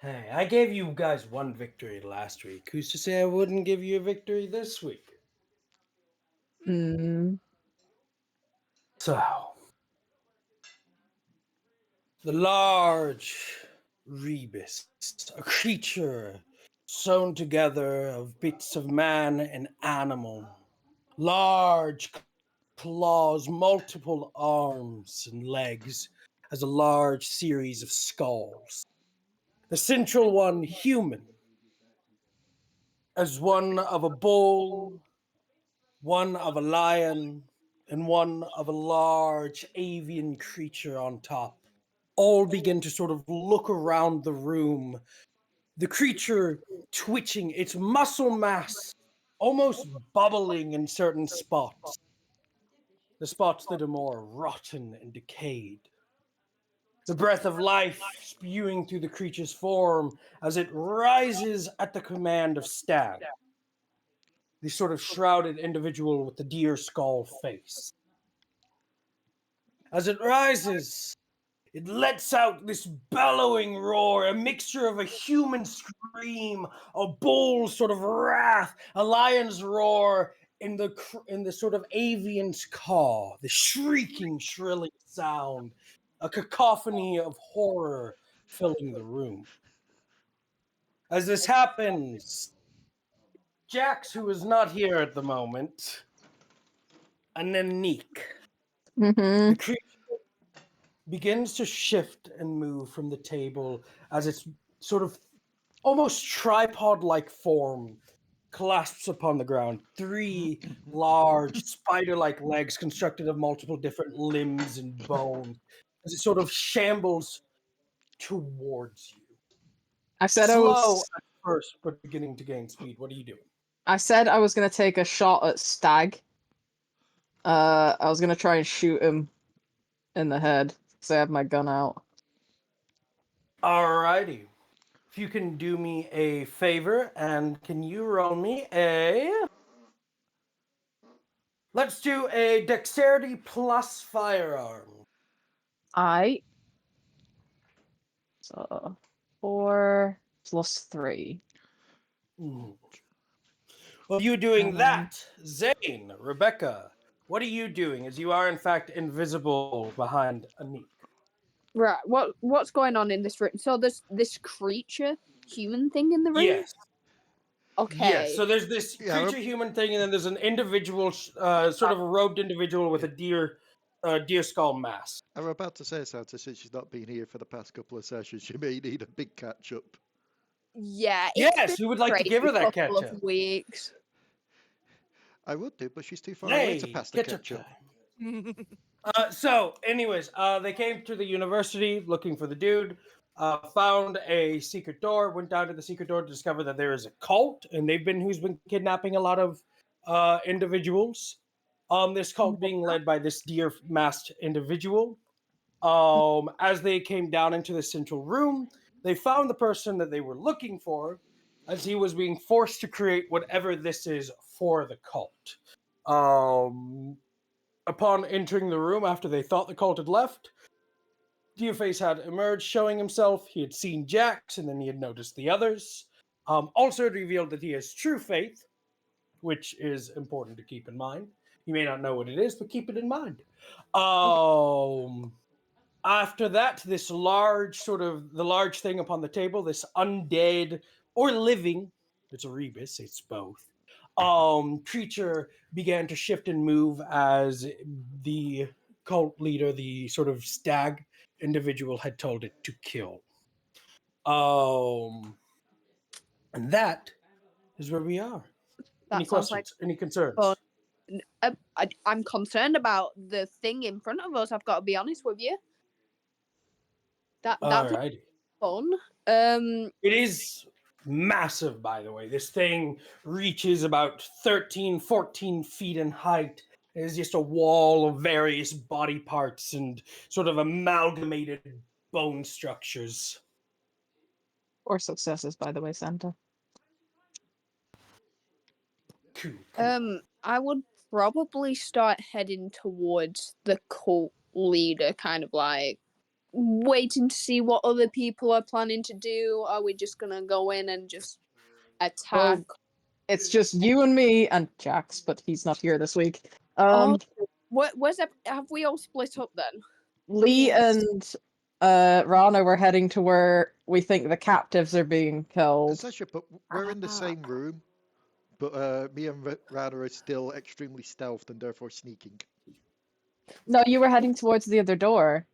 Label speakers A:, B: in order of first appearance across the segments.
A: Hey, I gave you guys one victory last week. Who's to say I wouldn't give you a victory this week?
B: Mm.
A: So, the large rebus, a creature sewn together of bits of man and animal, large claws, multiple arms and legs, has a large series of skulls. The central one, human, as one of a bull, one of a lion, and one of a large avian creature on top. All begin to sort of look around the room. The creature twitching, its muscle mass almost bubbling in certain spots, the spots that are more rotten and decayed. The breath of life spewing through the creature's form as it rises at the command of Stag, the sort of shrouded individual with the deer skull face. As it rises, it lets out this bellowing roar, a mixture of a human scream, a bull's sort of wrath, a lion's roar, in the sort of avian's caw, the shrieking, shrilling sound, a cacophony of horror filling the room. As this happens, Jax, who is not here at the moment, and Aniqui,
B: Mm-hmm.
A: the creature begins to shift and move from the table as its sort of almost tripod like form clasps upon the ground. Three large spider like legs constructed of multiple different limbs and bones as it sort of shambles towards you.
B: I said I
A: Slow
B: was.
A: at first, but beginning to gain speed. What are you doing?
B: I said I was gonna take a shot at Stag. I was gonna try and shoot him in the head because I have my gun out.
A: Alrighty. If you can do me a favor, and can you roll me a. Let's do a dexterity plus firearm.
B: I so 4 + 3.
A: Mhm. Well, you doing
B: Um,
A: that, Zane, Rebecca, what are you doing as you are in fact invisible behind Aniqui?
C: Right. What's going on in this room? So there's this creature, human thing in the room.
A: Yes. Yes,
C: Okay.
A: so there's this
D: Yeah,
A: creature human thing, and then there's an individual, sort of a robed individual with a deer skull mask.
D: I'm about to say, Santa, since she's not been here for the past couple of sessions, you may need a big catch up.
C: Yeah, it's
A: Yes,
C: been
A: who would
C: a
A: like to
C: crazy
A: give her that
C: couple
A: catch
C: of
A: up?
C: weeks.
D: I would do, but she's too far away to
A: Hey,
D: pass the
A: catch up
D: catch up.
A: time. Anyways, they came to the university looking for the dude, found a secret door, went down to the secret door to discover that there is a cult, and who's been kidnapping a lot of individuals. This cult being led by this deer masked individual. As they came down into the central room, they found the person that they were looking for, as he was being forced to create whatever this is for the cult. Um, Upon entering the room after they thought the cult had left, Deerface had emerged showing himself. He had seen Jax and then he had noticed the others. Also, it revealed that he has true faith, which is important to keep in mind. You may not know what it is, but keep it in mind.
C: Okay.
A: After that, the large thing upon the table, this undead or living, it's a rebus, it's both, creature began to shift and move as the cult leader, the sort of stag individual, had told it to kill. Um, and that is where we are. Any
C: That sounds like
A: questions? Any
C: fun.
A: concerns?
C: I'm concerned about the thing in front of us. I've got to be honest with you. That looks
A: Alrighty.
C: fun.
A: It is massive, by the way. This thing reaches about 13, 14 feet in height. It is just a wall of various body parts and sort of amalgamated bone structures.
B: or successes, by the way, Santa.
A: Cool.
C: I would probably start heading towards the cult leader, kind of like waiting to see what other people are planning to do? Are we just gonna go in and just attack?
B: It's just you and me and Jax, but he's not here this week.
C: Where's have we all split up then?
B: Leigh
E: Yes.
B: and Ranna were heading to where we think the captives are being killed.
D: Sasha, but we're in the same room. But me and Ranna are still extremely stealthed and therefore sneaking.
B: No, you were heading towards the other door.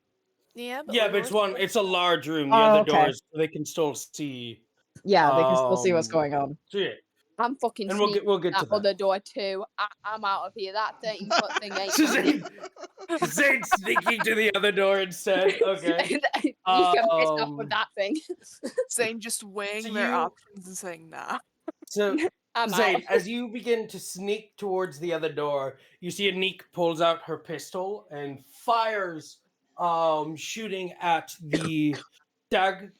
E: Yeah, but
A: Yeah,
E: we
A: but it's
E: were
A: one.
E: split
A: It's a
E: up.
A: large room. The
B: Oh,
A: other
B: okay.
A: doors they can still see.
B: Yeah, they can still see what's
A: Um,
B: going on.
A: So yeah,
C: I'm fucking
A: and
C: sneaking
A: we'll get to
C: that
A: that.
C: other door too. I'm out of here. That 13-foot thing ain't.
A: So Zane's sneaking to the other door instead. Okay.
C: You can piss off
A: Um,
C: with that thing.
E: Saying just weighing
A: So
E: their
A: you-
E: options and saying nah.
A: So
C: I'm
A: Zane,
C: out.
A: as you begin to sneak towards the other door, you see Aniqui pulls out her pistol and fires, shooting at the stag,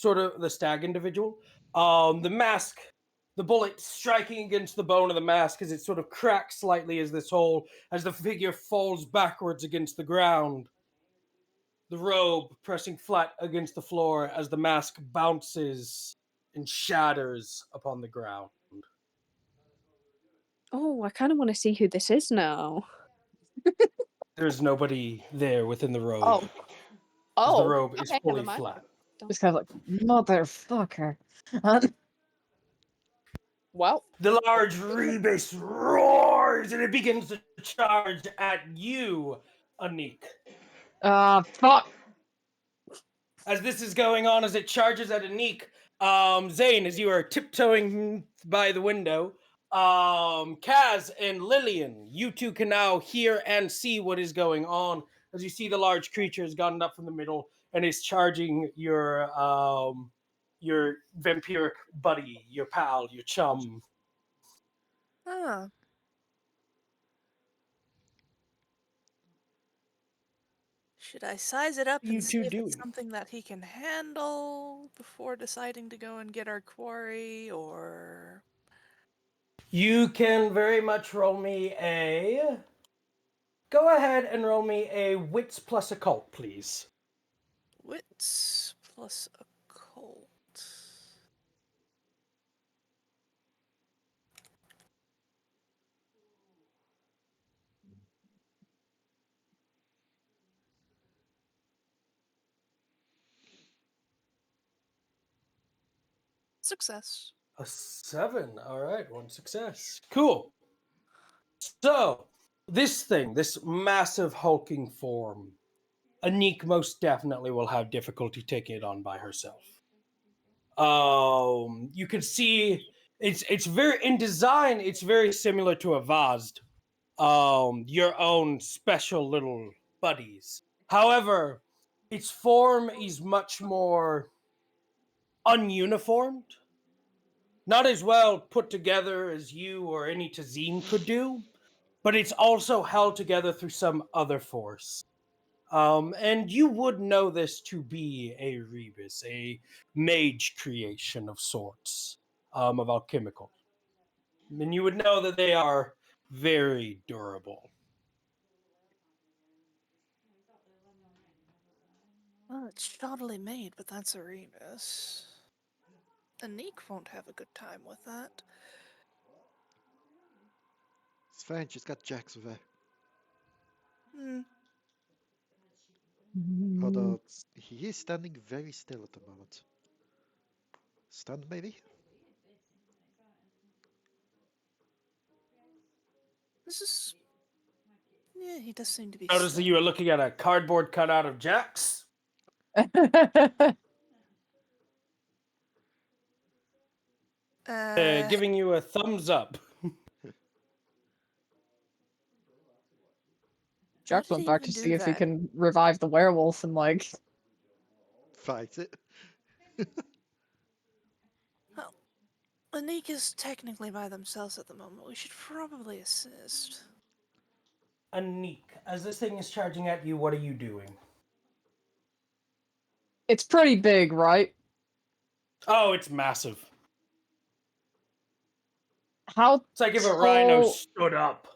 A: the stag individual. The mask, the bullet striking against the bone of the mask as it sort of cracks slightly as the figure falls backwards against the ground. The robe pressing flat against the floor as the mask bounces and shatters upon the ground.
C: Oh, I kind of want to see who this is now.
A: There's nobody there within the robe.
C: Oh.
A: as the
C: Oh.
A: robe is
C: Okay,
A: fully
C: never mind.
A: flat.
B: Just kind of like, motherfucker.
C: Well,
A: The large rebus roars and it begins to charge at you, Aniqui.
B: Fuck.
A: As this is going on, as it charges at Aniqui, Zane, as you are tiptoeing by the window, Kaz and Lillian, you two can now hear and see what is going on as you see the large creature has gotten up from the middle and is charging your vampiric buddy, your pal, your chum.
E: Huh. Should I size it up
A: You
E: and see
A: two
E: if
A: doing?
E: it's something that he can handle before deciding to go and get our quarry, or...
A: You can very much roll me a. Go ahead and roll me a wits plus occult, please.
E: Wits plus occult. Success.
A: A 7. All right, one success. Cool. So, this massive hulking form, Aniqui most definitely will have difficulty taking it on by herself. You can see it's very in design. It's very similar to a Vazd, your own special little buddies. However, its form is much more ununiformed, not as well put together as you or any Tazine could do, but it's also held together through some other force. And you would know this to be a rebus, a mage creation of sorts, of alchemical. And you would know that they are very durable.
E: Well, it's shoddily made, but that's a rebus. Aniqui won't have a good time with that.
D: It's fine, she's got Jax with her.
E: Hmm.
D: Although he is standing very still at the moment. Stunned, maybe?
E: This is... Yeah, he does seem to be...
A: Notice that you are looking at a cardboard cutout of Jax. Giving you a thumbs up.
B: Jack
E: did
B: went
E: he
B: back
E: even
B: to
E: do
B: see if he
E: that?
B: can revive the werewolf and like.
D: Fight it.
E: Well, Aniqui is technically by themselves at the moment. We should probably assist.
A: Aniqui, as this thing is charging at you, what are you doing?
B: It's pretty big, right?
A: Oh, it's massive.
B: How
A: It's like if a rhino
B: tall?
A: stood up.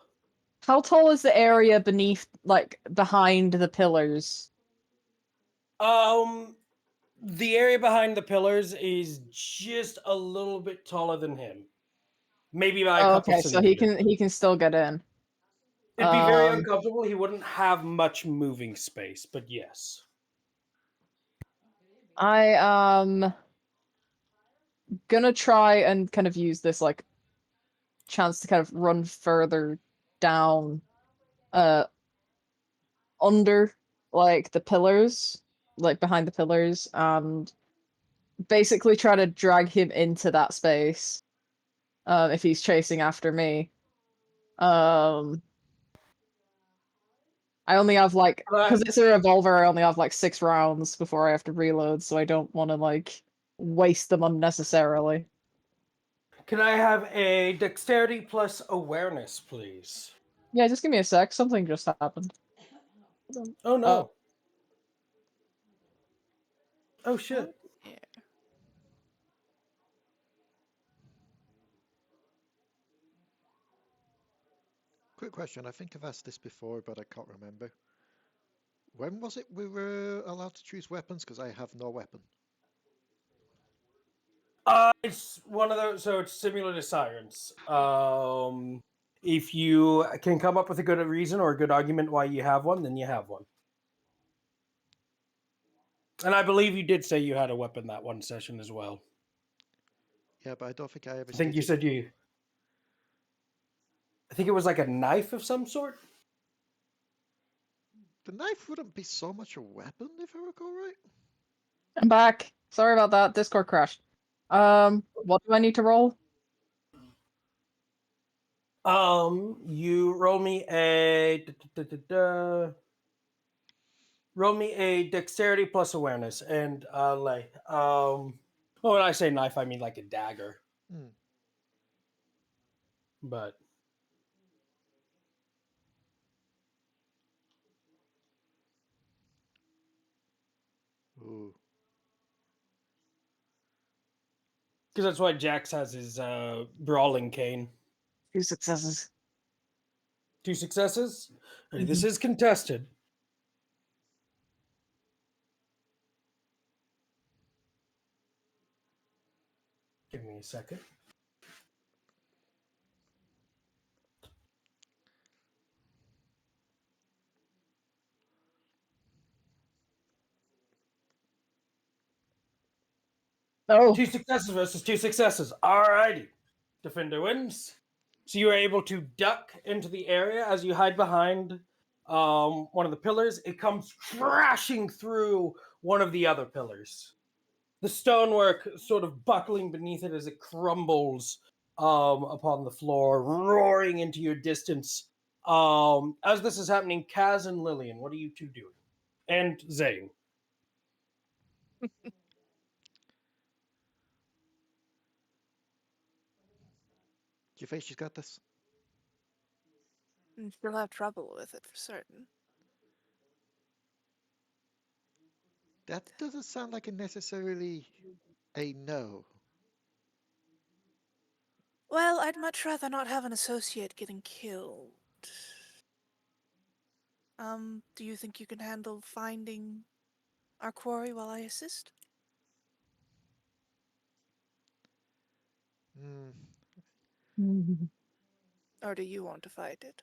B: How tall is the area beneath, like behind the pillars?
A: The area behind the pillars is just a little bit taller than him. Maybe by a
B: Oh,
A: couple
B: okay, so he
A: centimeters.
B: can still get in.
A: It'd be very
B: Um,
A: uncomfortable. He wouldn't have much moving space, but yes.
B: I gonna try and kind of use this like chance to kind of run further down under like the pillars, like behind the pillars, and basically try to drag him into that space if he's chasing after me. I only have like, because it's a revolver, I only have like 6 rounds before I have to reload, so I don't want to like waste them unnecessarily.
A: Can I have a dexterity plus awareness, please?
B: Yeah, just give me a sec. Something just happened.
A: Oh no. Oh shit.
E: Yeah.
D: Quick question. I think I've asked this before, but I can't remember. When was it we were allowed to choose weapons? Because I have no weapon.
A: It's one of those. So it's similar to science. If you can come up with a good reason or a good argument why you have one, then you have one. And I believe you did say you had a weapon that one session as well.
D: Yeah, but I don't think I ever
A: I think you
D: stated-
A: said you. I think it was like a knife of some sort.
D: The knife wouldn't be so much a weapon, if I recall right.
B: I'm back. Sorry about that. Discord crashed. What do I need to roll?
A: You roll me a roll me a dexterity plus awareness and Leigh. When I say knife, I mean like a dagger.
D: Hmm.
A: But
D: Ooh.
A: because that's why Jax has his brawling cane.
B: 2 successes.
A: 2 successes. This
B: Mhm.
A: is contested. Give me a second.
B: Oh,
A: 2 successes versus 2 successes. Alrighty. Defender wins. So you are able to duck into the area as you hide behind one of the pillars. It comes crashing through one of the other pillars. The stonework sort of buckling beneath it as it crumbles upon the floor, roaring into your distance. As this is happening, Kaz and Lillian, what are you two doing? And Zane.
D: Do you think she's got this?
E: She'll have trouble with it for certain.
D: That doesn't sound like a necessarily a no.
E: Well, I'd much rather not have an associate getting killed. Do you think you can handle finding our quarry while I assist?
D: Hmm.
E: Or do you want to fight it?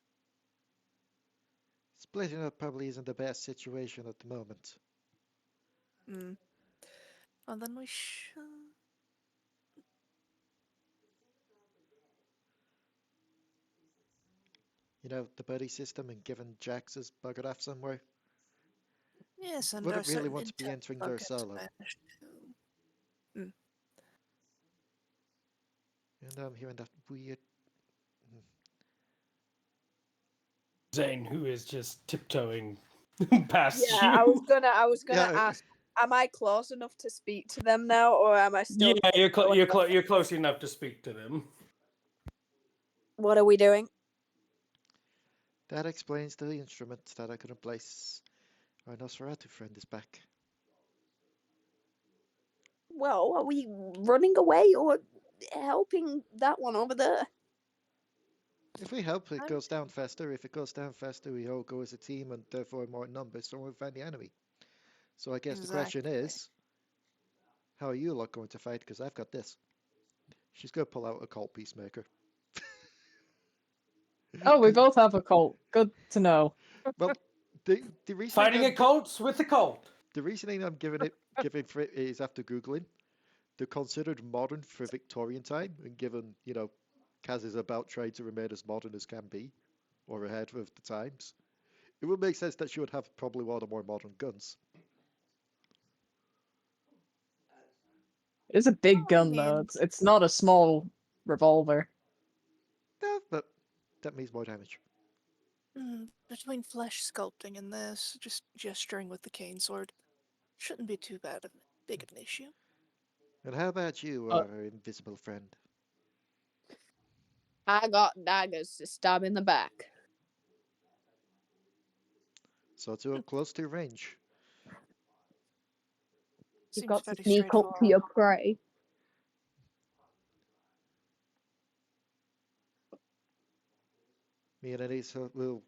D: Splitting up probably isn't the best situation at the moment.
E: Well, then we should...
D: You know, the buddy system and given Jax is buggered off somewhere.
E: Yes, and
D: Wouldn't
E: our
D: really
E: certain
D: want to be
E: intel
D: entering
E: bug
D: their
E: has
D: solo.
E: vanished too.
D: And I'm hearing that weird...
A: Zane, who is just tiptoeing past
C: Yeah,
A: you.
C: I was gonna
D: Yeah,
C: ask, am I close enough to speak to them now, or am I still?
A: Yeah, you're close enough to speak to them.
C: What are we doing?
D: that explains the instrument that I couldn't place. Our Nosferatu friend is back.
C: Well, are we running away or helping that one over there?
D: If we help, it
E: I'm-
D: goes down faster. If it goes down faster, we all go as a team and therefore more numbers, so we'll find the enemy. So I guess the question
E: Exactly.
D: is, how are you lot going to fight? Because I've got this. She's going to pull out a cult peacemaker.
B: Oh, we both have a cult. Good to know.
D: Well, the reasoning
A: Fighting a cult with the cult.
D: the reasoning I'm giving for it is after googling, they're considered modern for Victorian time, and given Kaz is about trying to remain as modern as can be, or ahead of the times, it would make sense that she would have probably one of the more modern guns.
B: It's a big gun though.
E: mean-
B: It's not a small revolver.
D: No, but that means more damage.
E: Between flesh sculpting and this, just gesturing with the cane sword, shouldn't be too big of an issue.
D: And how about you,
B: Uh,
D: our invisible friend?
C: I got daggers to stab in the back.
D: So to close to range.
C: You've
E: Seems
C: got to
E: very
C: sneak up to
E: straightforward.
C: your prey.
D: Me and Anissa will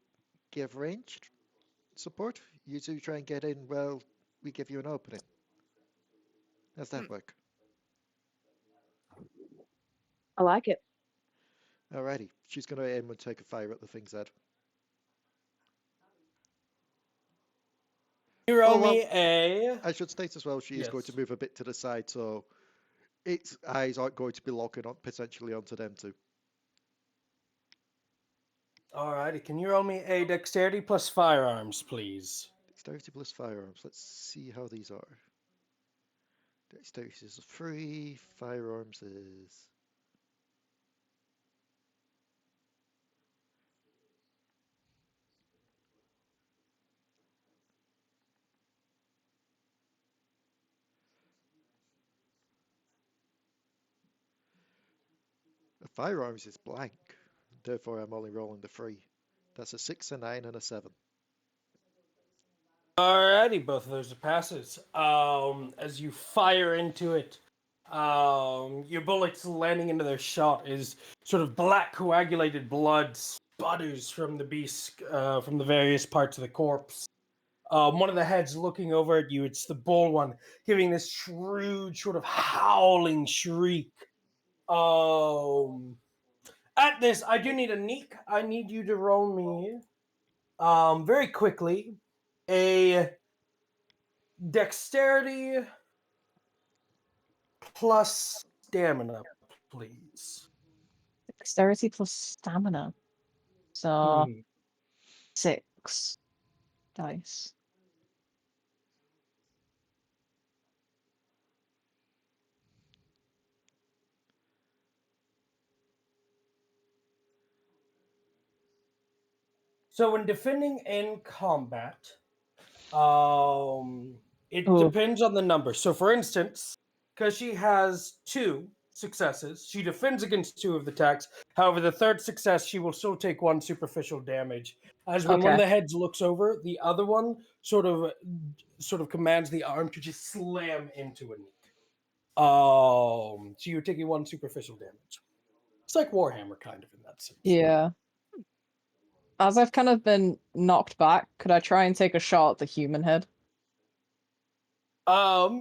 D: give ranged support. You two try and get in, well, we give you an opening. How's that work?
C: I like it.
D: Alrighty, she's going to aim and take a fire at the thing's head.
A: You roll
D: Oh, well,
A: me a.
D: I should state as well, she is going to
A: Yes.
D: move a bit to the side, so its eyes aren't going to be locking on potentially onto them too.
A: Alrighty, can you roll me a dexterity plus firearms, please?
D: Dexterity plus firearms. Let's see how these are. Dexterity is 3, firearms is... Firearms is blank, therefore I'm only rolling the 3. That's a 6, a 9, and a 7.
A: Alrighty, both of those are passes. As you fire into it, your bullets landing into their shot is sort of black coagulated blood sputters from the beast, from the various parts of the corpse. One of the heads looking over at you, it's the bull one, giving this shrewd, sort of howling shriek. At this, I do need Aniqui. I need you to roll me, very quickly, a dexterity plus stamina, please.
B: Dexterity plus stamina. So
A: Mhm.
B: 6 dice.
A: So when defending in combat, it
B: Oh.
A: depends on the number. So for instance, because she has 2 successes, she defends against 2 of the attacks. However, the third success, she will still take 1 superficial damage. As when one of
B: Okay.
A: the heads looks over, the other one sort of commands the arm to just slam into Aniqui. So you're taking 1 superficial damage. It's like Warhammer, kind of in that sense.
B: Yeah. As I've kind of been knocked back, could I try and take a shot at the human head?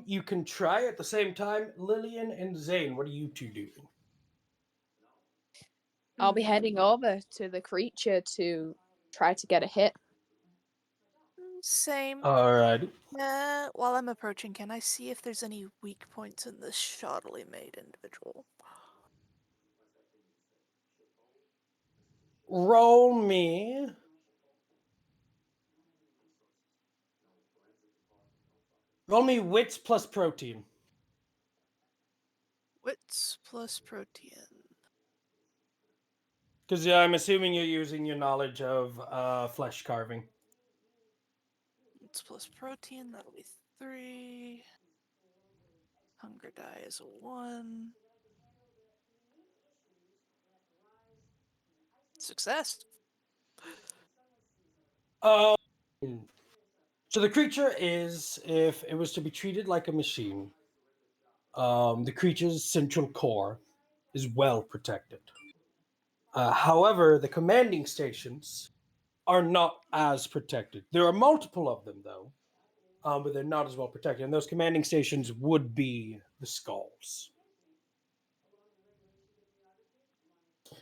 A: You can try at the same time. Lillian and Zane, what are you two doing?
C: I'll be heading over to the creature to try to get a hit.
E: Same.
A: Alright.
E: While I'm approaching, can I see if there's any weak points in this shoddily made individual?
A: Roll me. Roll me wits plus protein.
E: Wits plus protein.
A: Because I'm assuming you're using your knowledge of flesh carving.
E: Wits plus protein, that'll be 3. Hunger die is a 1. Success.
A: So the creature is, if it was to be treated like a machine, the creature's central core is well protected. However, the commanding stations are not as protected. There are multiple of them, though. but they're not as well protected. And those commanding stations would be the skulls.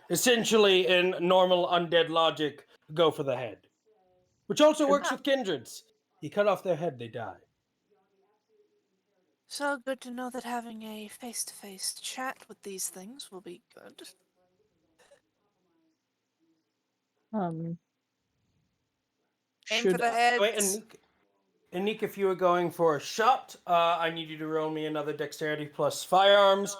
A: Essentially, in normal undead logic, go for the head. Which also works with kindreds. You cut off their head, they die.
E: So good to know that having a face-to-face chat with these things will be good.
B: Um,
E: Aim for
B: should
E: the heads.
A: Wait, Aniqui, if you were going for a shot, I need you to roll me another dexterity plus firearms.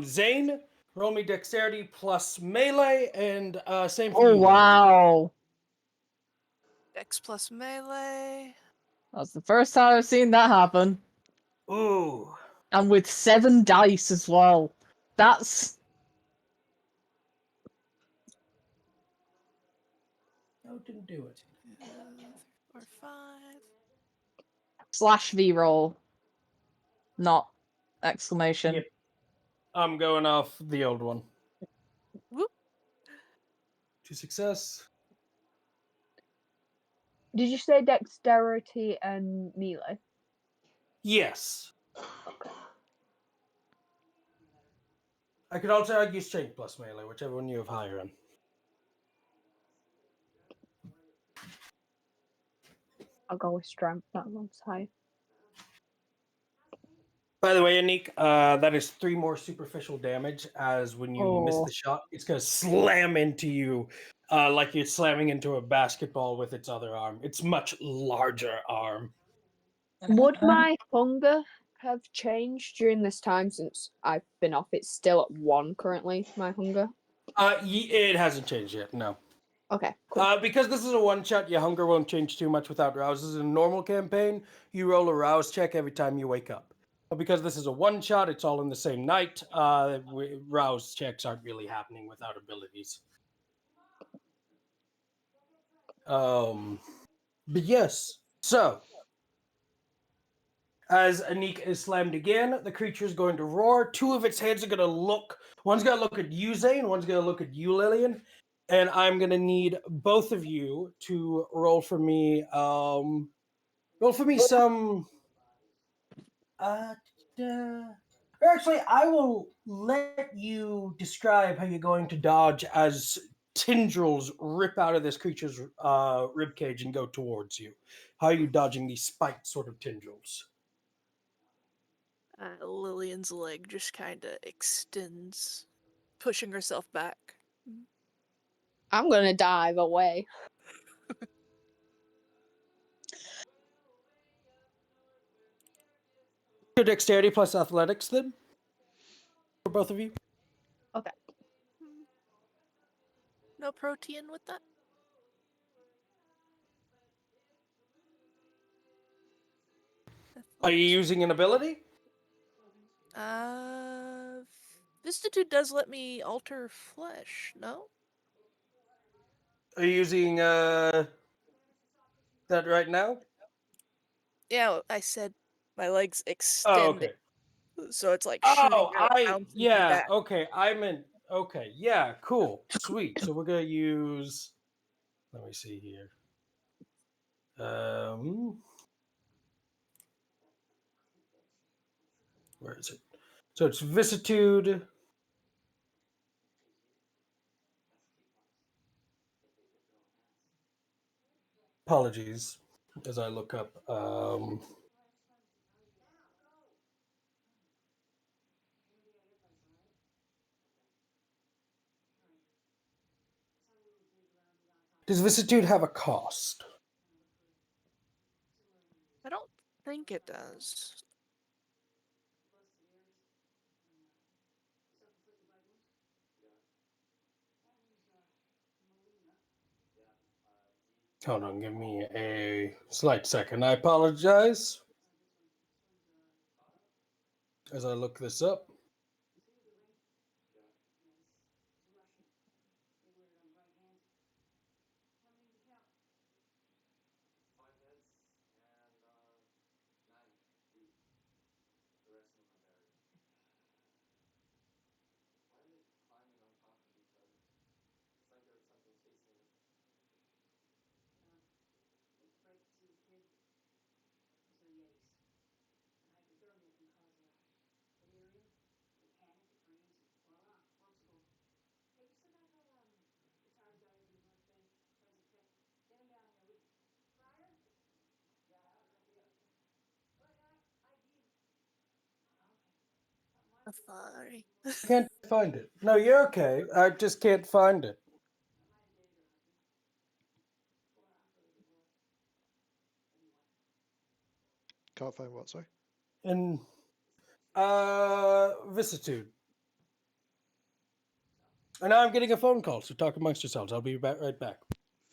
A: Zane, roll me dexterity plus melee, and same for
B: Oh
A: you. Lillian.
B: wow,
E: Dex plus melee.
B: that's the first time I've seen that happen,
A: Ooh.
B: and with 7 dice as well. That's
A: No, didn't do it.
E: 4, 5.
B: /V roll, not exclamation.
A: Yep. I'm going off the old one.
E: Whoop.
A: 2 success.
F: Did you say dexterity and melee?
A: Yes.
F: Okay.
A: I could also argue strength plus melee, whichever one you have higher in.
F: I'll go with strength. That one's high.
A: By the way, Aniq, that is 3 more superficial damage, as when you miss the shot, it's going to slam into you like you're slamming into a basketball with its other arm. It's much larger arm.
F: Would my hunger have changed during this time since I've been off? It's still at 1 currently, my hunger.
A: It hasn't changed yet, no.
F: Okay, cool.
A: Because this is a one-shot, your hunger won't change too much without rouse. This is a normal campaign. You roll a rouse check every time you wake up. But because this is a one-shot, it's all in the same night. Rouse checks aren't really happening without abilities. But yes. So, as Aniq is slammed again, the creature is going to roar. 2 of its heads are going to look. One's going to look at you, Zane. One's going to look at you, Lillian. And I'm going to need both of you to roll for me. Roll for me some. Actually, I will let you describe how you're going to dodge as tendrils rip out of this creature's ribcage and go towards you. How are you dodging these spiked sort of tendrils?
E: Lillian's leg just kind of extends, pushing herself back.
C: I'm gonna dive away.
A: Your dexterity plus athletics, then, for both of you.
F: Okay.
E: No protein with that?
A: Are you using an ability?
E: Vistitude does let me alter flesh, no?
A: Are you using that right now?
E: Yeah, I said my legs
A: Oh,
E: extend,
A: okay.
E: so it's like shooting out, bouncing me back.
A: Okay, I meant, okay, yeah, cool, sweet. So we're gonna use, let me see here. Where is it? So it's vicissitude. Apologies, as I look up. Does vicissitude have a cost?
E: I don't think it does.
A: Hold on, give me a slight second. I apologize as I look this up.
E: Sorry.
A: Can't find it. No, you're okay. I just can't find it.
D: Can't find what, sorry?
A: And vicissitude. And now I'm getting a phone call, so talk amongst yourselves. I'll be right back.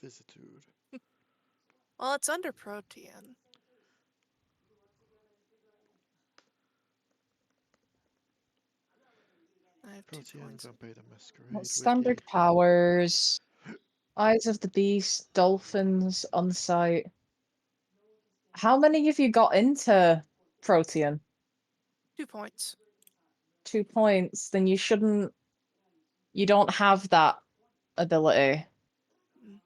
D: Vicissitude.
E: Well, it's under Protean. I have 2
D: Protean,
E: points.
D: Vampire the Masquerade,
B: Standard
D: Wiki.
B: powers. Eyes of the Beast, Dolphins, on site. How many have you got into Protean?
E: 2 points.
B: 2 points. Then you shouldn't. You don't have that ability.
E: Mm.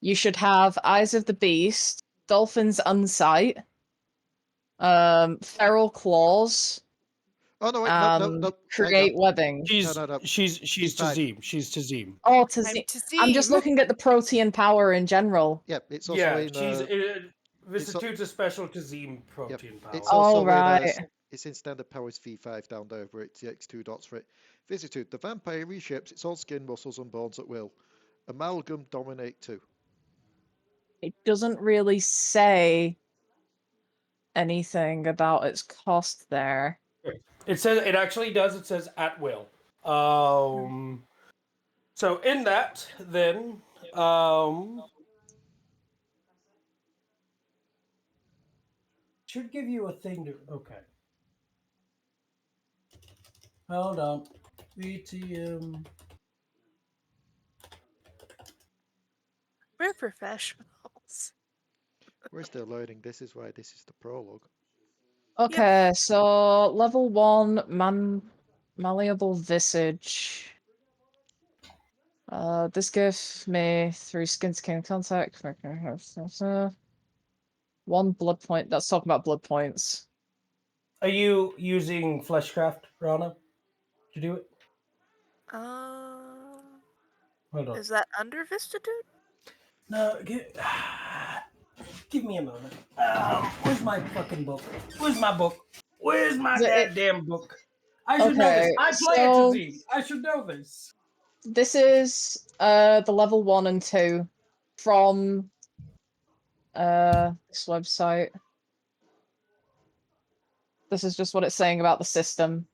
B: You should have Eyes of the Beast, Dolphins, Unsight, Feral Claws,
D: Oh, no, wait, no, no,
B: and
D: no.
B: Create Webbing.
A: She's
D: no.
A: she's
D: V5.
A: Tazim. She's Tazim.
B: Oh,
E: I'm
B: Tazim. I'm just
E: Tazim.
B: looking at the Protean power in general.
D: Yeah, it's also
A: Yeah,
D: in.
A: she's
D: it's
A: vicissitude's a special Tazim protein power.
D: It's
B: Oh,
D: also
B: right.
D: it's in standard powers V5 down there, where it's the X2 dots for it. Vicissitude. The vampire reshapes its own skin, muscles, and bones at will. Amalgam dominate 2.
B: It doesn't really say anything about its cost there.
A: It says it actually does. It says at will. So in that, then, should give you a thing to. Okay. Hold on. VTM.
E: We're professionals.
D: We're still learning. This is why this is the prologue.
B: Okay, so level 1, malleable visage. This gives me 3 skin to skin contact. 1 blood point. That's talking about blood points.
A: Are you using Fleshcraft, Ranna, to do it? Hold on.
E: Is that under Vistitude?
A: No, give me a moment. Where's my fucking book? Where's my book? Where's my goddamn book? I should know this.
B: Okay,
A: I play it to Z. I should know this.
B: This is the level 1 and 2 from this website. This is just what it's saying about the system.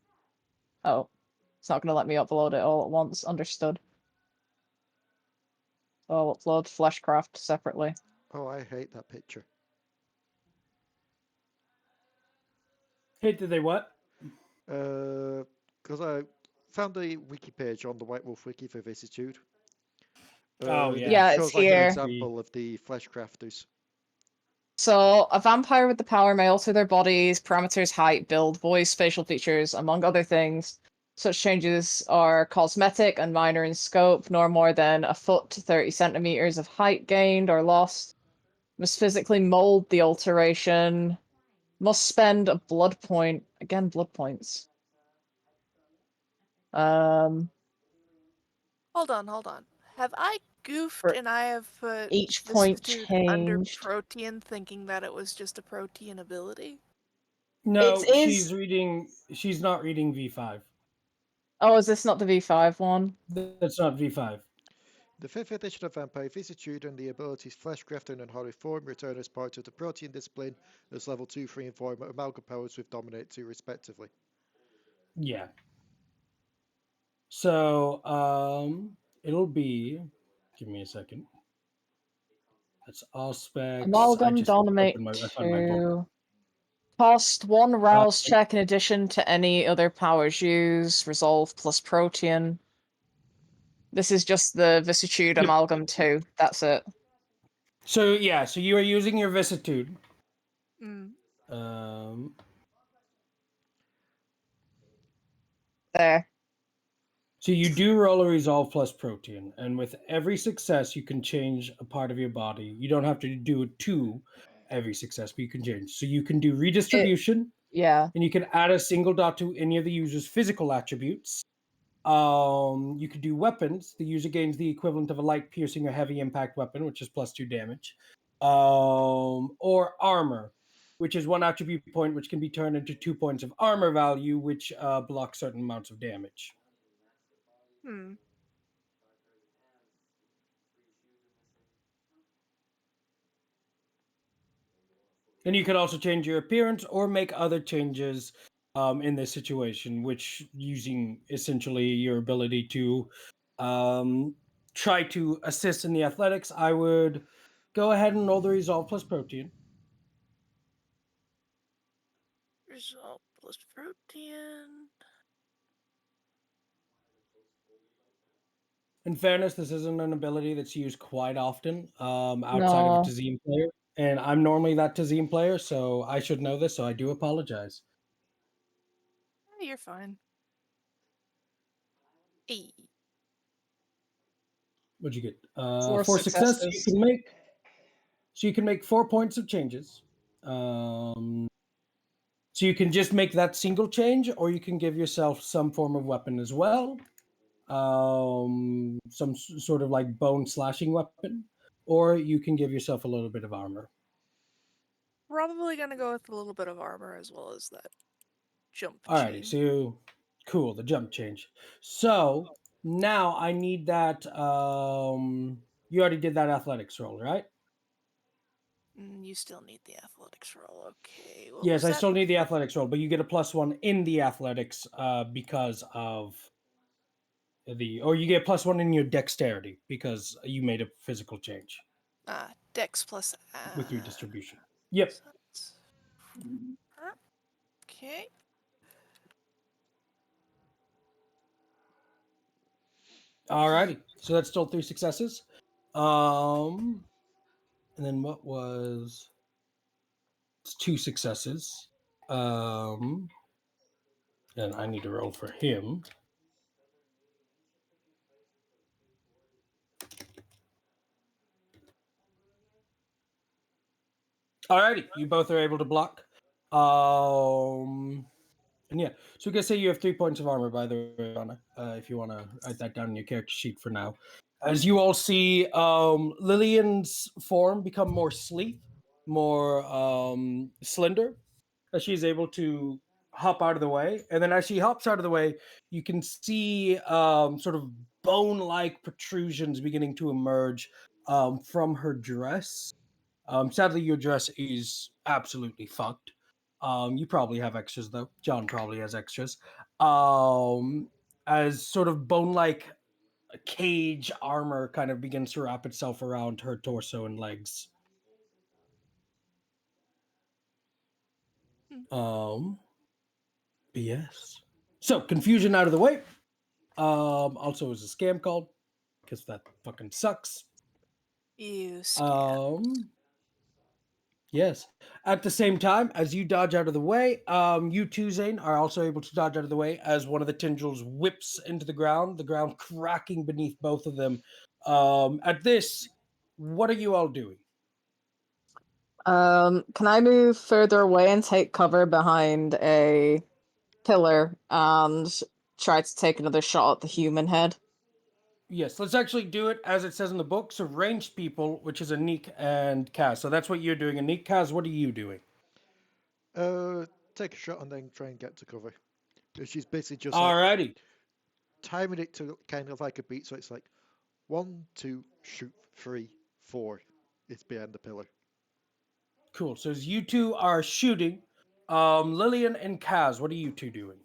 B: Oh, it's not going to let me upload it all at once. Understood. So I'll upload Fleshcraft separately.
D: Oh, I hate that picture.
A: Hey, did they what?
D: Because I found a wiki page on the White Wolf wiki for Vicissitude.
A: Oh,
D: It
A: yeah.
B: Yeah, it's
D: shows like an
B: here.
D: example of the flesh crafters.
B: So, a vampire with the power may alter their bodies, parameters, height, build, voice, facial features, among other things. Such changes are cosmetic and minor in scope, nor more than a foot to 30 centimeters of height gained or lost. Must physically mold the alteration. Must spend a blood point. Again, blood points.
E: Hold on. Have I goofed
B: For
E: and I have put
B: each point
E: Vistitude under
B: changed.
E: Protean thinking that it was just a Protean ability?
A: No,
B: It is-
A: she's reading. She's not reading V5.
B: Oh, is this not the V5 one?
A: That's not V5.
D: The 5th edition of Vampire Vicissitude and the abilities Flesh Crafting and Horror Form return as part of the Protean discipline as level 2, 3, and 4 amalgam powers with Dominate 2 respectively.
A: Yeah. So, it'll be. Give me a second. That's all specs.
B: Amalgam Dominate
A: I found my book.
B: 2. Cost 1 rouse check in addition to any other powers used. Resolve plus Protean. This is just the Vicissitude
A: Yep.
B: Amalgam 2. That's it.
A: So yeah, so you are using your vicissitude.
B: There.
A: So you do roll a resolve plus protein, and with every success, you can change a part of your body. You don't have to do it to every success, but you can change. So you can do redistribution,
B: Yeah.
A: and you can add a single dot to any of the user's physical attributes. You could do weapons. The user gains the equivalent of a light piercing or heavy impact weapon, which is +2 damage. Or armor. which is 1 attribute point, which can be turned into 2 points of armor value, which blocks certain amounts of damage.
E: Hmm.
A: And you can also change your appearance or make other changes in this situation, which using essentially your ability to try to assist in the athletics, I would go ahead and roll the resolve plus protein.
E: Resolve plus protein.
A: In fairness, this isn't an ability that's used quite often outside of a
B: No.
A: Tazim player. And I'm normally that Tazim player, so I should know this, so I do apologize.
E: You're fine. Hey.
A: What'd you get?
B: 4
A: 4 success.
B: successes.
A: So you can make 4 points of changes. So you can just make that single change, or you can give yourself some form of weapon as well. Some sort of like bone slashing weapon, or you can give yourself a little bit of armor.
E: Probably gonna go with a little bit of armor as well as that jump
A: Alrighty,
E: chain.
A: so cool, the jump change. So now I need that. You already did that athletics roll, right?
E: You still need the athletics roll. Okay. What
A: Yes,
E: was
A: I
E: that?
A: still need the athletics roll, but you get a +1 in the athletics because of or you get +1 in your dexterity because you made a physical change
E: Dex plus.
A: with your distribution. Yep.
E: So that's- Okay.
A: Alrighty. So that's still 3 successes. And then what was? It's 2 successes. And I need to roll for him. Alrighty, you both are able to block. And yeah, so we can say you have 3 points of armor, by the way, Ranna, if you want to write that down in your character sheet for now. As you all see, Lillian's form become more sleek, more slender, as she's able to hop out of the way. And then as she hops out of the way, you can see sort of bone-like protrusions beginning to emerge from her dress. Sadly, your dress is absolutely fucked. You probably have extras though. John probably has extras. As sort of bone-like cage armor kind of begins to wrap itself around her torso and legs. But yes. So confusion out of the way. Also is a scam call because that fucking sucks.
E: You scan.
A: Yes. At the same time, as you dodge out of the way, you too, Zane, are also able to dodge out of the way as one of the tendrils whips into the ground cracking beneath both of them. At this, what are you all doing?
B: Can I move further away and take cover behind a pillar and try to take another shot at the human head?
A: Yes, let's actually do it as it says in the book. So ranged people, which is Aniqui and Kaz. So that's what you're doing. Aniqui, Kaz, what are you doing?
D: Take a shot and then try and get to cover. She's basically just like
A: Alrighty.
D: timing it to kind of like a beat, so it's like 1, 2, shoot, 3, 4. It's behind the pillar.
A: Cool. So as you two are shooting, Lillian and Kaz, what are you two doing?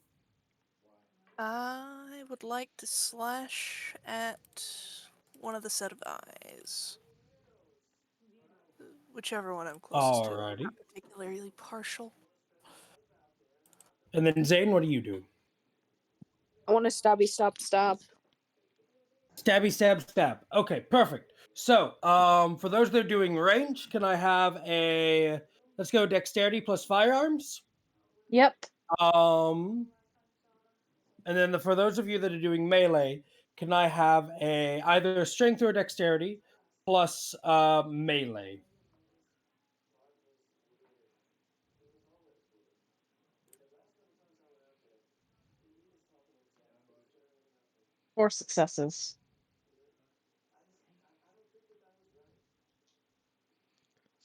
E: I would like to slash at one of the set of eyes. Whichever one I'm closest to. I'm
A: Alrighty.
E: not particularly partial.
A: And then Zane, what are you doing?
F: I want to stabby stab stab.
A: Stabby, stab, stab. Okay, perfect. So, for those that are doing range, can I have a let's go dexterity plus firearms?
B: Yep.
A: And then for those of you that are doing melee, can I have a either strength or dexterity plus melee?
B: Four successes.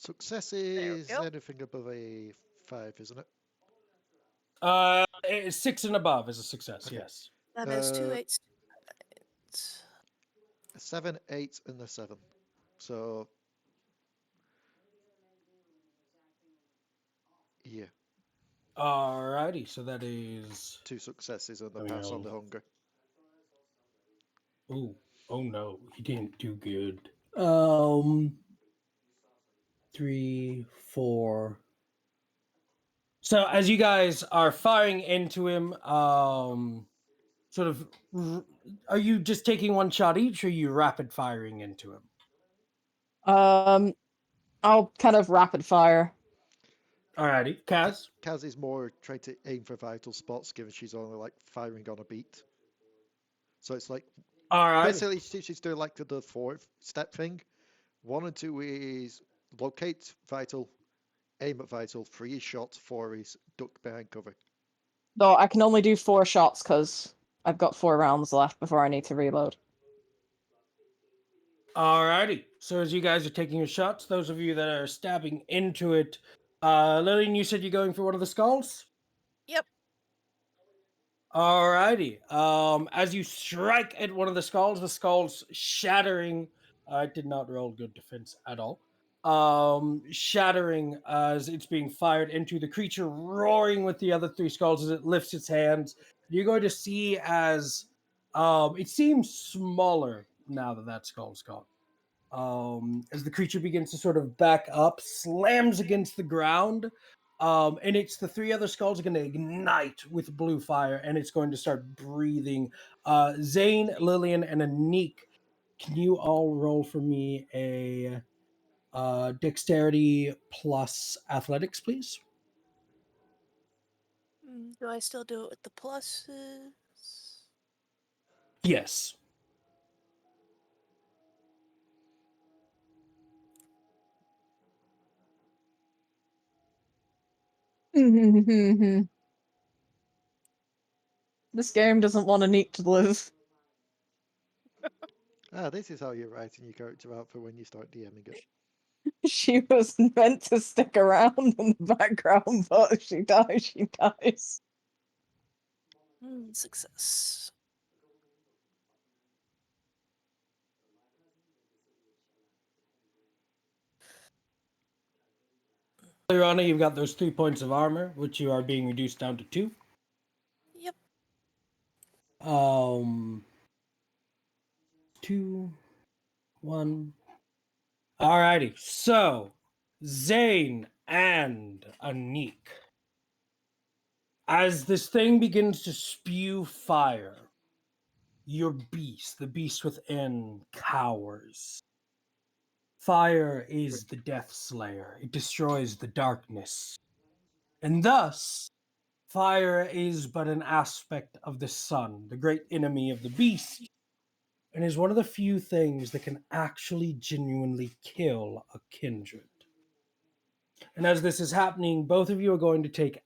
D: Success
E: we
D: is
E: go.
D: anything above a 5, isn't it?
A: 6 and above is a success.
D: Okay.
A: Yes.
E: That is 2
D: Uh,
E: 8s.
D: A 7, 8, and a 7. So, yeah,
A: Alrighty. So that is.
D: 2 successes and a
A: Hang
D: pass on
A: on.
D: the hunger.
A: Ooh. Oh no, he didn't do good. 3, 4. So as you guys are firing into him, sort of, are you just taking one shot each, or are you rapid firing into him?
B: I'll kind of rapid fire.
A: Alrighty, Kaz.
D: Kaz is more trying to aim for vital spots, given she's only like firing on a beat. So it's like
A: Alrighty.
D: basically she's doing like the 4-step thing. 1 and 2 is locate vital, aim at vital. 3 is shot. 4 is duck behind cover.
B: Though I can only do 4 shots because I've got 4 rounds left before I need to reload.
A: Alrighty. So as you guys are taking your shots, those of you that are stabbing into it, Lillian, you said you're going for one of the skulls?
E: Yep.
A: Alrighty. As you strike at one of the skulls shattering. I did not roll good defense at all. Shattering as it's being fired into the creature, roaring with the other 3 skulls as it lifts its hands. You're going to see as it seems smaller now that that skull's gone. As the creature begins to sort of back up, slams against the ground, and it's the 3 other skulls are going to ignite with blue fire, and it's going to start breathing. Zane, Lillian, and Aniqui, can you all roll for me a dexterity plus athletics, please?
E: Do I still do it with the pluses?
A: Yes.
B: This game doesn't want Aniqui to live.
D: This is how you're writing your character out for when you start DMing it.
B: She was meant to stick around in the background, but if she dies, she dies.
E: Success.
A: Ranna, you've got those 3 points of armor, which you are being reduced down to 2.
E: Yep.
A: 2, 1. Alrighty, so Zane and Aniqui. As this thing begins to spew fire, your beast, the beast within, cowers. Fire is the death slayer. It destroys the darkness. And thus, fire is but an aspect of the sun, the great enemy of the beast, and is one of the few things that can actually genuinely kill a kindred. And as this is happening, both of you are going to take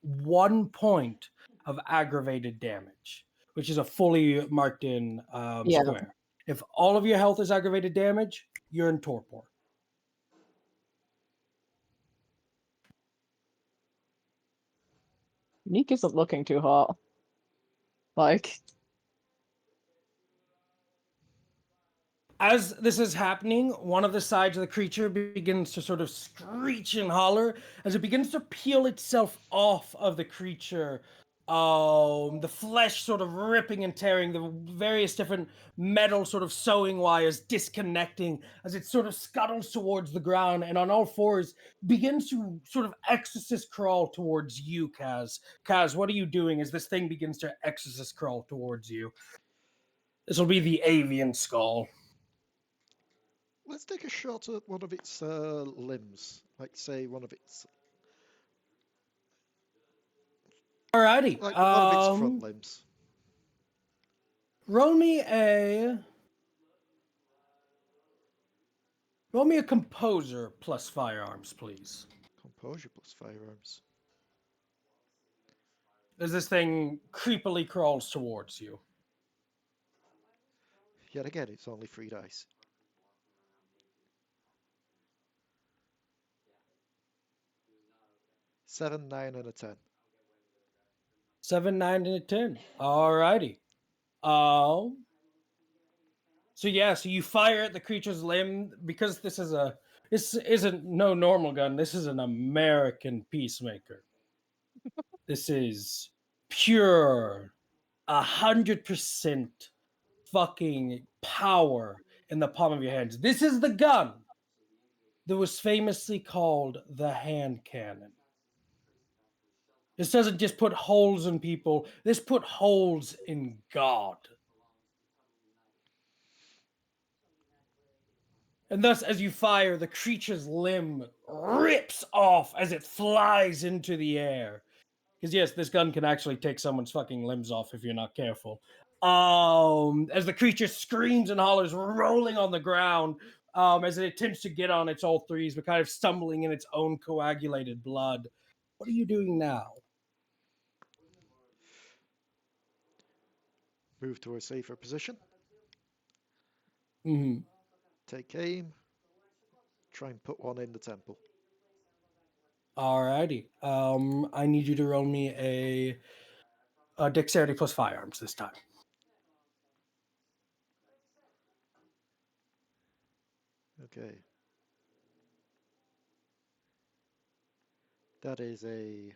A: 1 point of aggravated damage, which is a fully marked in
B: Yeah.
A: square. If all of your health is aggravated damage, you're in torpor.
B: Aniqui isn't looking too hot. Like,
A: As this is happening, one of the sides of the creature begins to sort of screech and holler as it begins to peel itself off of the creature. The flesh sort of ripping and tearing, the various different metal sort of sewing wires disconnecting as it sort of scuttles towards the ground and on all 4s begins to sort of exorcist crawl towards you, Kaz. Kaz, what are you doing as this thing begins to exorcist crawl towards you? This will be the avian skull.
D: Let's take a shot at one of its limbs. Like, say, one of its...
A: Alrighty.
D: Like, one of its front limbs.
A: Roll me a composer plus firearms, please.
D: Composure plus firearms.
A: As this thing creepily crawls towards you.
D: Yet again, it's only 3 dice. 7, 9, and a 10.
A: 7, 9, and a 10. Alrighty. So you fire at the creature's limb because this isn't no normal gun. This is an American Peacemaker. This is pure 100% fucking power in the palm of your hands. This is the gun that was famously called the hand cannon. This doesn't just put holes in people, this put holes in God. And thus, as you fire, the creature's limb rips off as it flies into the air. Because yes, this gun can actually take someone's fucking limbs off if you're not careful. As the creature screams and hollers, rolling on the ground, as it attempts to get on its all threes, but kind of stumbling in its own coagulated blood. What are you doing now?
D: Move to a safer position.
A: Mm-hmm.
D: Take aim. Try and put one in the temple.
A: Alrighty. I need you to roll me a dexterity plus firearms this time.
D: Okay. That is a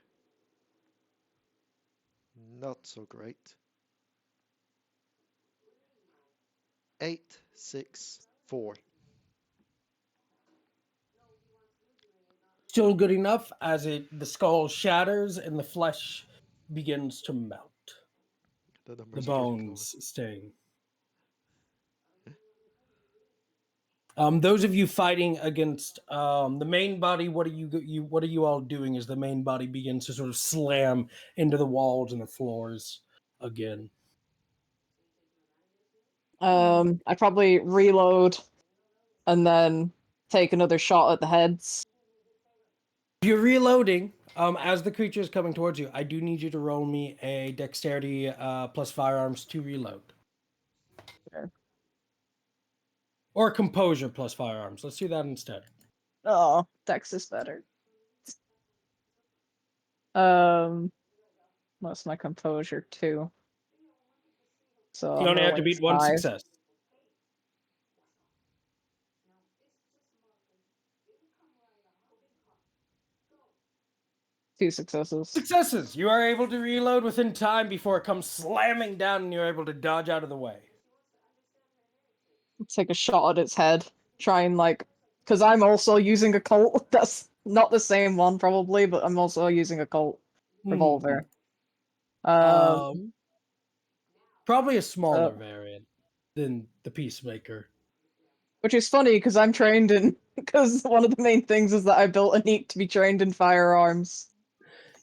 D: not so great. 8, 6, 4.
A: Still good enough as the skull shatters and the flesh begins to melt.
D: The
A: The
D: numbers are getting
A: bones staying. Those of you fighting against the main body, what are you all doing as the main body begins to sort of slam into the walls and the floors again?
B: I probably reload and then take another shot at the heads.
A: If you're reloading, as the creature is coming towards you, I do need you to roll me a dexterity plus firearms to reload.
B: Sure.
A: Or composure plus firearms. Let's do that instead.
B: Oh, Dex is better. What's my composure too? So
A: You
B: I'm
A: only have to
B: rolling
A: beat one
B: 5.
A: success.
B: Two successes.
A: Successes! You are able to reload within time before it comes slamming down and you're able to dodge out of the way.
B: Take a shot at its head. Try and because I'm also using a Colt. That's not the same one probably, but I'm also using a Colt revolver.
A: Probably a smaller variant than the Peacemaker.
B: Which is funny because I'm trained in. Because one of the main things is that I built Aniqui to be trained in firearms.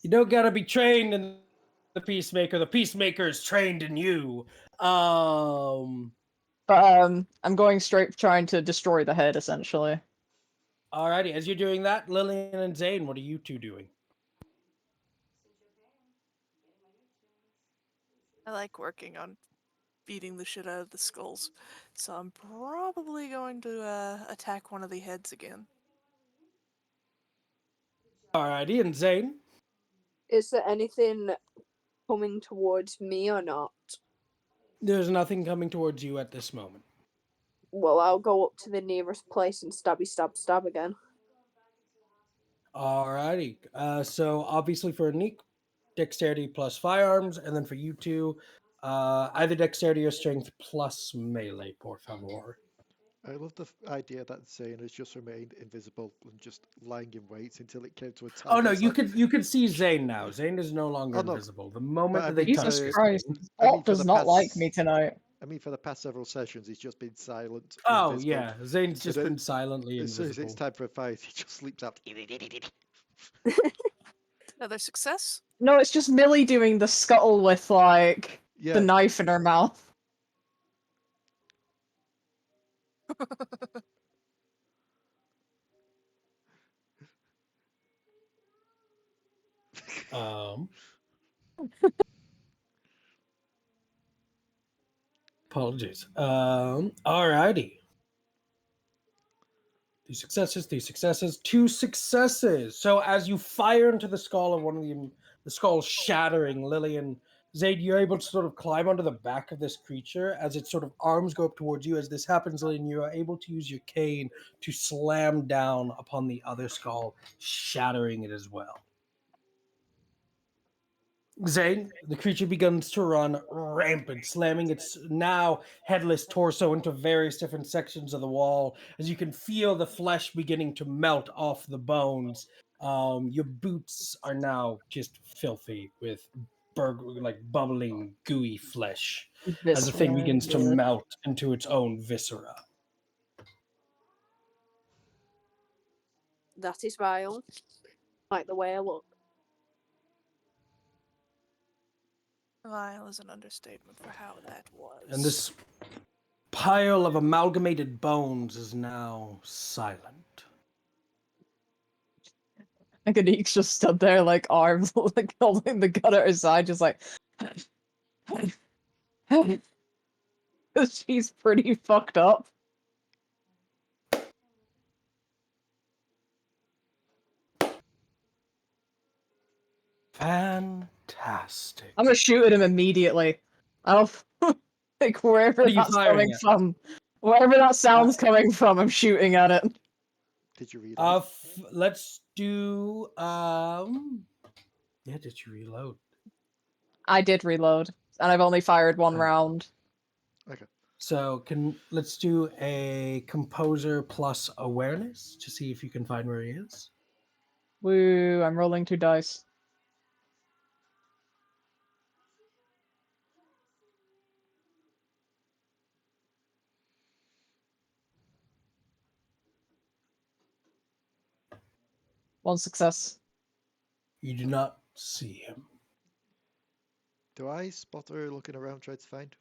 A: You don't gotta be trained in the Peacemaker. The Peacemaker is trained in you.
B: But I'm going straight trying to destroy the head essentially.
A: Alrighty, as you're doing that, Lillian and Zane, what are you two doing?
E: I like working on beating the shit out of the skulls, so I'm probably going to attack one of the heads again.
A: Alrighty, and Zane?
F: Is there anything coming towards me or not?
A: There's nothing coming towards you at this moment.
F: Well, I'll go up to the nearest place and stabby stab stab again.
A: Alrighty. So obviously for Aniqui, dexterity plus firearms, and then for you two, either dexterity or strength plus melee, por favor.
D: I love the idea that Zane has just remained invisible and just lying in wait until it came to a target.
A: Oh no,
D: It's
A: you
D: like-
A: could see Zane now. Zane is no longer
D: Oh, no.
A: invisible. The moment
D: But I
A: that they
D: mean,
A: touch
B: Jesus
A: this
B: Christ.
A: thing-
D: I mean,
B: Alt
D: for
B: does
D: the
B: not like
D: past-
B: me tonight.
D: I mean, for the past several sessions, he's just been silent.
A: Oh
D: invisible.
A: yeah, Zane's just
D: But
A: been silently
D: As soon as
A: invisible.
D: it's time for a fight, he just sleeps out.
E: Another success?
B: No, it's just Millie doing the scuttle with
D: Yeah.
B: the knife in her mouth.
A: Apologies. Alrighty. 2 successes, 3 successes, 2 successes. So as you fire into the skull of one of the skull shattering, Lillian, Zane, you're able to sort of climb onto the back of this creature as its sort of arms go up towards you. As this happens, Lillian, you are able to use your cane to slam down upon the other skull, shattering it as well. Zane, the creature begins to run rampant, slamming its now headless torso into various different sections of the wall. As you can feel the flesh beginning to melt off the bones. Your boots are now just filthy with bubbling, gooey flesh as the thing begins to melt into its own viscera.
C: That is vile. Like the way I look.
E: Vile is an understatement for how that was.
A: And this pile of amalgamated bones is now silent.
B: Like Anique's just stood there, like arms, like holding the gun at her side, just like. She's pretty fucked up.
A: Fantastic.
B: I'm gonna shoot at him immediately. I'll like wherever
A: What are you
B: that's
A: firing
B: coming
A: at?
B: from. Wherever that sound's coming from, I'm shooting at it.
D: Did you read it?
A: Let's do yeah, did you reload?
B: I did reload, and I've only fired one round.
D: Okay.
A: So let's do a composer plus awareness to see if you can find where he is.
B: Woo, I'm rolling 2 dice. One success.
A: You do not see him.
D: Do I spot her looking around trying to find?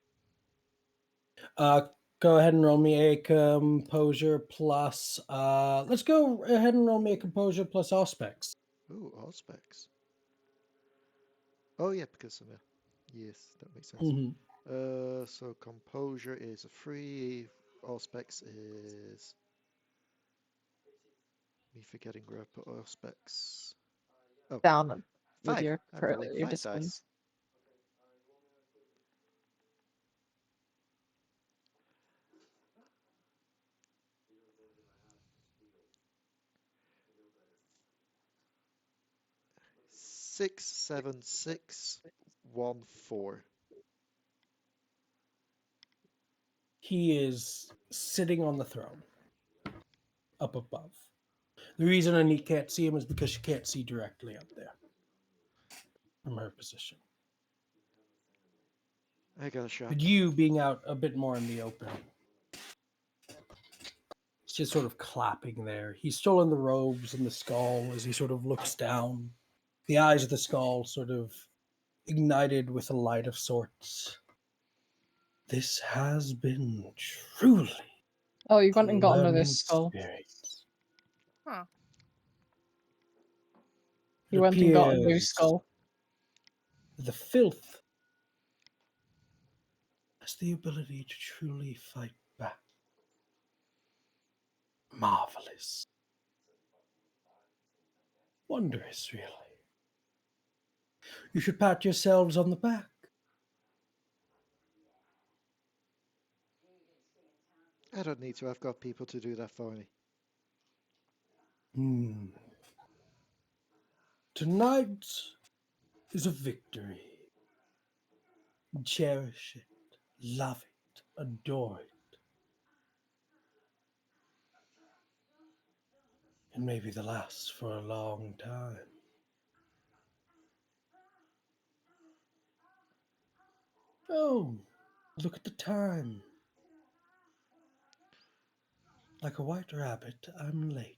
A: Go ahead and roll me a composure plus let's go ahead and roll me a composure plus aspects.
D: Oh, all specs. Oh yeah, because I'm a... Yes, that makes sense.
A: Mm-hmm.
D: So composure is a 3. All specs is... Me forgetting where I put all specs. Oh,
B: Down with
D: 5.
B: your,
D: I'm rolling
B: your
D: 5
B: disciplines.
D: dice. Six, 7, 6, 1, 4.
A: He is sitting on the throne up above. The reason Aniqui can't see him is because she can't see directly up there from her position.
D: I got a shot.
A: But you being out a bit more in the open, it's just sort of clapping there. He's still in the robes and the skull as he sort of looks down. The eyes of the skull sort of ignited with a light of sorts. This has been truly
B: Oh, you
A: a
B: went and got under
A: learning
B: this skull.
A: experience.
E: Huh.
B: You
A: It
B: went and got a new
A: appears
B: skull.
A: the filth has the ability to truly fight back. Marvelous. Wondrous, really. You should pat yourselves on the back.
D: I don't need to. I've got people to do that for me.
A: Tonight is a victory. Cherish it, love it, adore it. It may be the last for a long time. Oh, look at the time. Like a white rabbit, I'm late.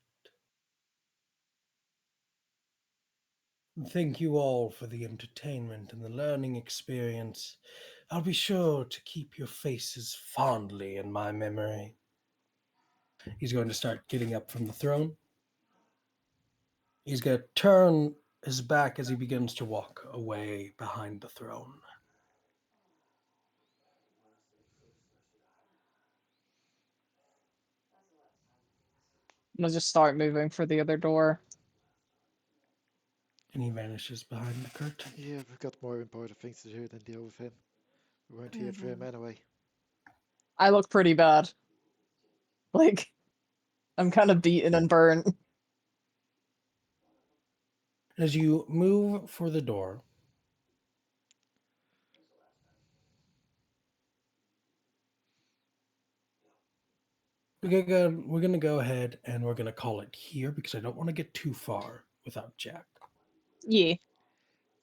A: Thank you all for the entertainment and the learning experience. I'll be sure to keep your faces fondly in my memory. He's going to start getting up from the throne. He's going to turn his back as he begins to walk away behind the throne.
B: And I'll just start moving for the other door.
A: And he vanishes behind the curtain.
D: Yeah, we've got more important things to do than deal with him. We weren't here for him anyway.
B: I look pretty bad. Like, I'm kind of beaten and burnt.
A: As you move for the door, we're gonna go ahead and we're gonna call it here because I don't want to get too far without Jack.
B: Yeah.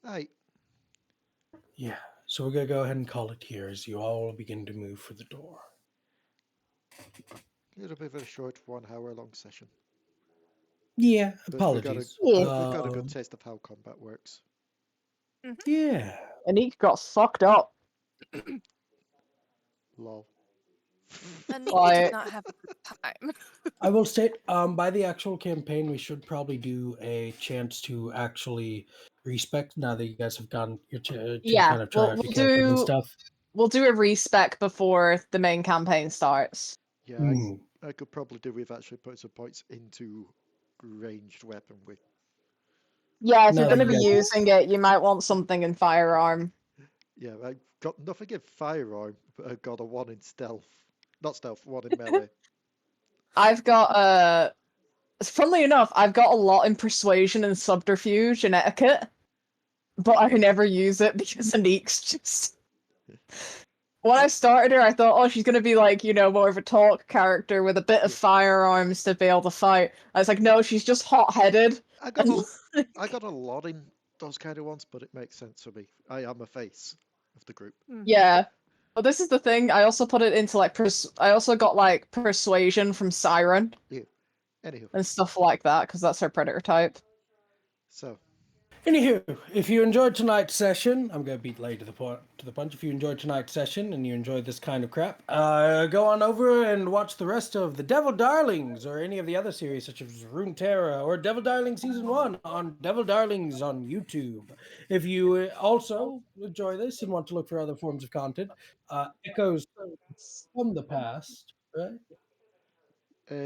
D: Aye.
A: Yeah, so we're gonna go ahead and call it here as you all begin to move for the door.
D: A little bit of a short 1 hour long session.
A: Yeah,
D: But
A: apologies.
D: we've got a good taste of how combat works.
A: Yeah.
B: Aniqui got fucked up.
D: Lol.
E: And he
B: Why-
E: did not have a good time.
A: I will state, by the actual campaign, we should probably do a chance to actually respec now that you guys have gotten your to
B: Yeah,
A: kind of try out
B: we'll
A: your characters and
B: do-
A: stuff.
B: We'll do a respec before the main campaign starts.
D: Yeah,
A: Mm.
D: I could probably do with actually putting some points into ranged weaponry.
B: Yeah, if
A: No,
B: you're going to
A: you
B: be
A: guys-
B: using it, you might want something in firearm.
D: Yeah, I've got nothing in firearm, but I've got a 1 in stealth. Not stealth, 1 in melee.
B: I've got funnily enough, I've got a lot in persuasion and subterfuge and etiquette, but I never use it because Anique's just. When I started her, I thought, oh, she's gonna be like, more of a talk character with a bit of
D: Yeah.
B: firearms to be able to fight. I was like, no, she's just hot-headed.
D: I got a lot in those kind of ones, but it makes sense for me. I am a face of the group.
B: Yeah. But this is the thing, I also put it into like I also got like persuasion from Siren
D: Anywho,
B: and stuff like that, because that's her predator type.
D: so
A: Anywho, if you enjoyed tonight's session, I'm gonna beat Leigh to the punch. If you enjoyed tonight's session and you enjoyed this kind of crap, go on over and watch the rest of the Devil Darlings or any of the other series such as Runeterra or Devil Darlings Season 1 on Devil Darlings on YouTube. If you also enjoy this and want to look for other forms of content, Echoes from the Past, right?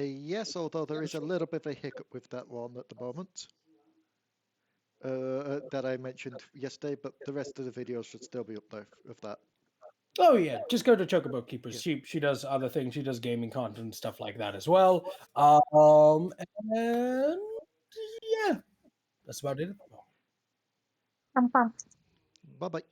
D: yes, although there is a little bit of a hiccup with that one at the moment. That I mentioned yesterday, but the rest of the videos should still be up there of that.
A: Oh yeah, just go to Chocobo Keepers.
D: Yeah.
A: She does other things. She does gaming content and stuff like that as well. And yeah, that's about it.
D: Bye bye.